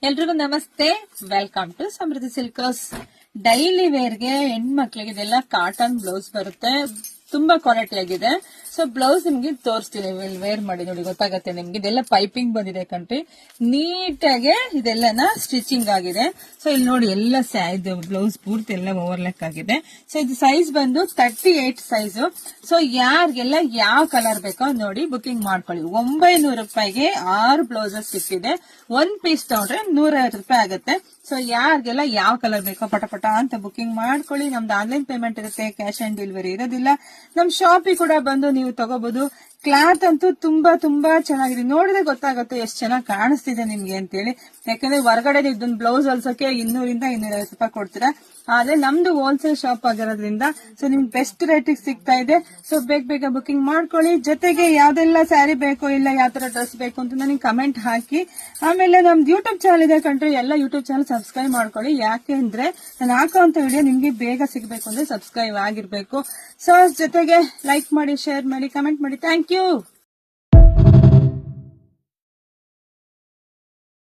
ಎಲ್ರಿಗೂ ನಮಸ್ತೆ. Welcome to Samruddhi silkers. Daily ವೇರ್ಗೆ ಹೆಣ್ಮಕ್ಳಿಗೆ ಇದೆಲ್ಲ ಕಾಟನ್ ಬ್ಲೌಸ್ ಬರುತ್ತೆ, ತುಂಬಾ ಕ್ವಾಲಿಟಿ ಆಗಿದೆ. ಸೊ ಬ್ಲೌಸ್ ನಿಮ್ಗೆ ತೋರಿಸ್ತೀನಿ, ವೇರ್ ಮಾಡಿ ನೋಡಿ ಗೊತ್ತಾಗತ್ತೆ ನಿಮ್ಗೆ. ಇದೆಲ್ಲ ಪೈಪಿಂಗ್ ಬಂದಿದೆ ಕಣ್ರಿ, ನೀಟಾಗಿ ಇದೆಲ್ಲನ ಸ್ಟಿಚಿಂಗ್ ಆಗಿದೆ. ಸೊ ಇಲ್ಲಿ ನೋಡಿ ಎಲ್ಲ ಇದು ಬ್ಲೌಸ್ ಪೂರ್ತಿ ಎಲ್ಲ ಓವರ್ಲೆಕ್ ಆಗಿದೆ. ಸೊ ಇದು ಸೈಜ್ ಬಂದು 38 ಸೈಜ್. ಸೊ ಯಾರಿಗೆಲ್ಲ ಯಾವ ಕಲರ್ ಬೇಕೋ ನೋಡಿ ಬುಕಿಂಗ್ ಮಾಡ್ಕೊಳ್ಳಿ. 900 ರೂಪಾಯಿಗೆ 6 ಬ್ಲೌಸಸ್ ಸಿಕ್ಕಿದೆ. ಒಂದ್ ಪೀಸ್ ತಗೊಂಡ್ರೆ 150 ರೂಪಾಯಿ ಆಗುತ್ತೆ. ಸೊ ಯಾರಿಗೆಲ್ಲ ಯಾವ ಕಲರ್ ಬೇಕೋ ಪಟ ಅಂತ ಬುಕಿಂಗ್ ಮಾಡ್ಕೊಳ್ಳಿ. ನಮ್ದು ಆನ್ಲೈನ್ ಪೇಮೆಂಟ್ ಇರುತ್ತೆ, ಕ್ಯಾಶ್ ಆನ್ ಡೆಲಿವರಿ ಇರೋದಿಲ್ಲ. ನಮ್ ಶಾಪಿಗೆ ಕೂಡ ಬಂದು ನೀವು ತಗೋಬಹುದು. ಕ್ಲಾತ್ ಅಂತೂ ತುಂಬಾ ಚೆನ್ನಾಗಿದೆ. ನೋಡಿದ್ರೆ ಗೊತ್ತಾಗುತ್ತೆ ಎಷ್ಟು ಚೆನ್ನಾಗಿ ಕಾಣಿಸ್ತಿದೆ ನಿಮ್ಗೆ ಅಂತೇಳಿ. ಯಾಕಂದ್ರೆ ಹೊರಗಡೆ ಇದೊಂದು ಬ್ಲೌಸ್ ಹೊಲ್ಸಕ್ಕೆ 200 ಇಂದ 250 ರೂಪಾಯಿ ಕೊಡ್ತೀರಾ. ಆದ್ರೆ ನಮ್ದು ಹೋಲ್ಸೇಲ್ ಶಾಪ್ ಆಗಿರೋದ್ರಿಂದ ಸೊ ನಿಮ್ಗೆ ಬೆಸ್ಟ್ ರೇಟಿಗೆ ಸಿಗ್ತಾ ಇದೆ. ಸೊ ಬೇಗ ಬುಕಿಂಗ್ ಮಾಡ್ಕೊಳ್ಳಿ. ಜೊತೆಗೆ ಯಾವ್ದೆಲ್ಲ ಸ್ಯಾರಿ ಬೇಕು, ಇಲ್ಲ ಯಾವ ತರ ಡ್ರೆಸ್ ಬೇಕು ಅಂತ ನನಗೆ ಕಮೆಂಟ್ ಹಾಕಿ. ಆಮೇಲೆ ನಮ್ದು ಯೂಟ್ಯೂಬ್ ಚಾನಲ್ ಇದೆ ಕಂಡ್ರೆ, ಎಲ್ಲ ಯೂಟ್ಯೂಬ್ ಚಾನಲ್ ಸಬ್ಸ್ಕ್ರೈಬ್ ಮಾಡ್ಕೊಳ್ಳಿ. ಯಾಕೆ ಅಂದ್ರೆ ನಾನು ಹಾಕುವಂತ ವಿಡಿಯೋ ನಿಮ್ಗೆ ಬೇಗ ಸಿಗ್ಬೇಕು ಅಂದ್ರೆ ಸಬ್ಸ್ಕ್ರೈಬ್ ಆಗಿರ್ಬೇಕು. ಸೊ ಜೊತೆಗೆ ಲೈಕ್ ಮಾಡಿ, ಶೇರ್ ಮಾಡಿ, ಕಮೆಂಟ್ ಮಾಡಿ. Thank you.